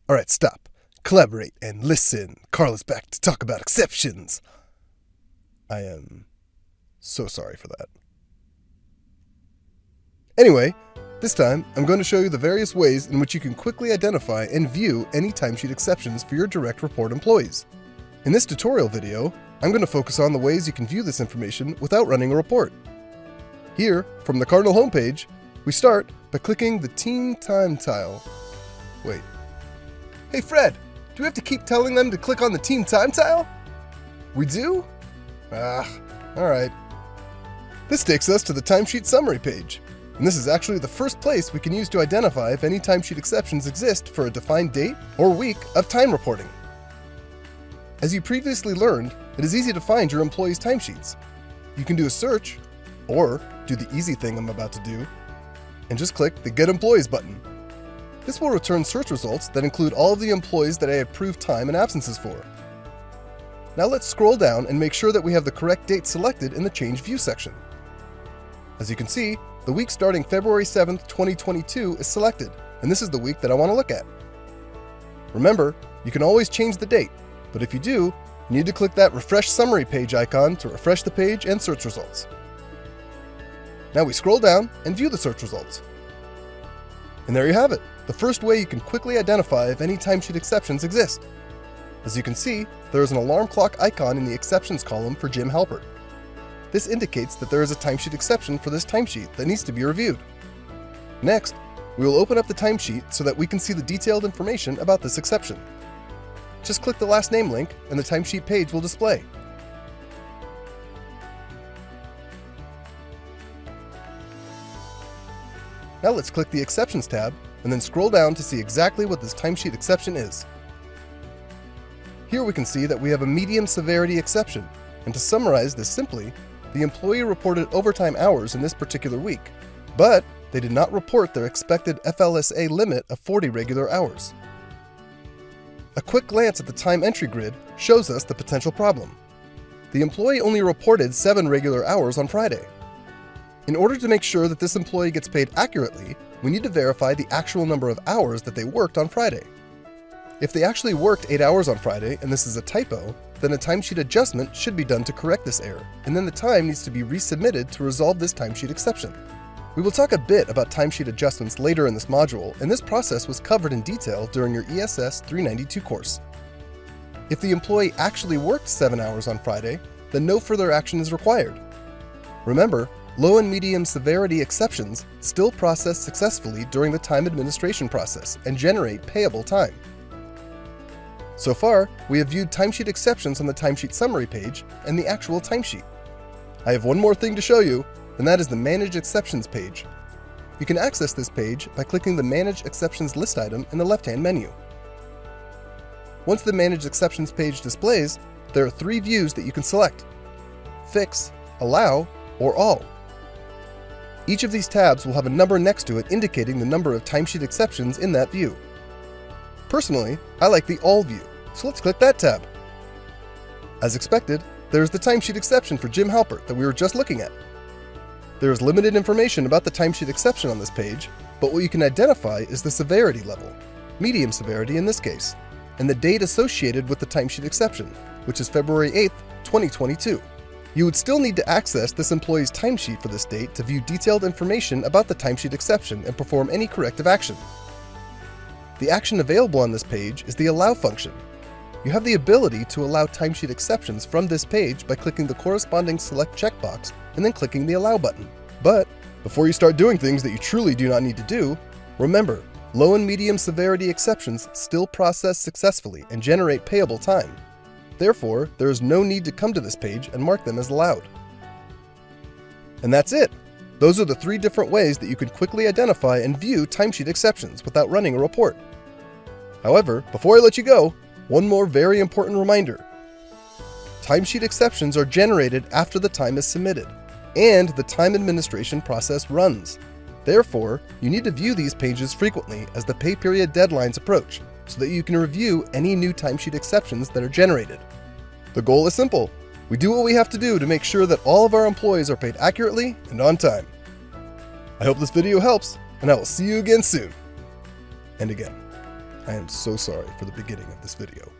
Alright, stop. Collaborate and listen. Carl is back to talk about exceptions. I am so sorry for that. Anyway, this time I'm going to show you the various ways in which you can quickly identify and view any timesheet exceptions for your direct report employees. In this tutorial video, I'm going to focus on the ways you can view this information without running a report. Here, from the Cardinal homepage, we start by clicking the Team Time tile. Wait. Hey Fred, do we have to keep telling them to click on the Team Time tile? We do? Alright. This takes us to the timesheet summary page, and this is actually the first place we can use to identify if any timesheet exceptions exist for a defined date or week of time reporting. As you previously learned, it is easy to find your employees' timesheets. You can do a search, or do the easy thing I'm about to do, and just click the Get Employees button. This will return search results that include all of the employees that I approved time and absences for. Now let's scroll down and make sure that we have the correct date selected in the Change View section. As you can see, the week starting February 7th, 2022 is selected, and this is the week that I want to look at. Remember, you can always change the date, but if you do, you need to click that Refresh Summary page icon to refresh the page and search results. Now we scroll down and view the search results. And there you have it, the first way you can quickly identify if any timesheet exceptions exist. As you can see, there is an alarm clock icon in the Exceptions column for Jim Halpert. This indicates that there is a timesheet exception for this timesheet that needs to be reviewed. Next, we will open up the timesheet so that we can see the detailed information about this exception. Just click the last name link and the timesheet page will display. Now let's click the Exceptions tab and then scroll down to see exactly what this timesheet exception is. Here we can see that we have a medium severity exception, and to summarize this simply, the employee reported overtime hours in this particular week, but they did not report their expected FLSA limit of 40 regular hours. A quick glance at the time entry grid shows us the potential problem. The employee only reported 7 regular hours on Friday. In order to make sure that this employee gets paid accurately, we need to verify the actual number of hours that they worked on Friday. If they actually worked 8 hours on Friday and this is a typo, then a timesheet adjustment should be done to correct this error, and then the time needs to be resubmitted to resolve this timesheet exception. We will talk a bit about timesheet adjustments later in this module, and this process was covered in detail during your ESS 392 course. If the employee actually worked 7 hours on Friday, then no further action is required. Remember, low and medium severity exceptions still process successfully during the time administration process and generate payable time. So far, we have viewed timesheet exceptions on the timesheet summary page and the actual timesheet. I have one more thing to show you, and that is the Manage Exceptions page. You can access this page by clicking the Manage Exceptions list item in the left-hand menu. Once the Manage Exceptions page displays, there are 3 views that you can select: Fix, Allow, or All. Each of these tabs will have a number next to it indicating the number of timesheet exceptions in that view. Personally, I like the All view, so let's click that tab. As expected, there is the timesheet exception for Jim Halpert that we were just looking at. There is limited information about the timesheet exception on this page, but what you can identify is the severity level, medium severity in this case, and the date associated with the timesheet exception, which is February 8th, 2022. You would still need to access this employee's timesheet for this date to view detailed information about the timesheet exception and perform any corrective action. The action available on this page is the Allow function. You have the ability to allow timesheet exceptions from this page by clicking the corresponding Select checkbox and then clicking the Allow button. But before you start doing things that you truly do not need to do, remember, low and medium severity exceptions still process successfully and generate payable time. Therefore, there is no need to come to this page and mark them as allowed. And that's it! Those are the 3 different ways that you can quickly identify and view timesheet exceptions without running a report. However, before I let you go, one more very important reminder. Timesheet exceptions are generated after the time is submitted, and the time administration process runs. Therefore, you need to view these pages frequently as the pay period deadlines approach, so that you can review any new timesheet exceptions that are generated. The goal is simple. We do what we have to do to make sure that all of our employees are paid accurately and on time. I hope this video helps, and I will see you again soon. And again. I am so sorry for the beginning of this video.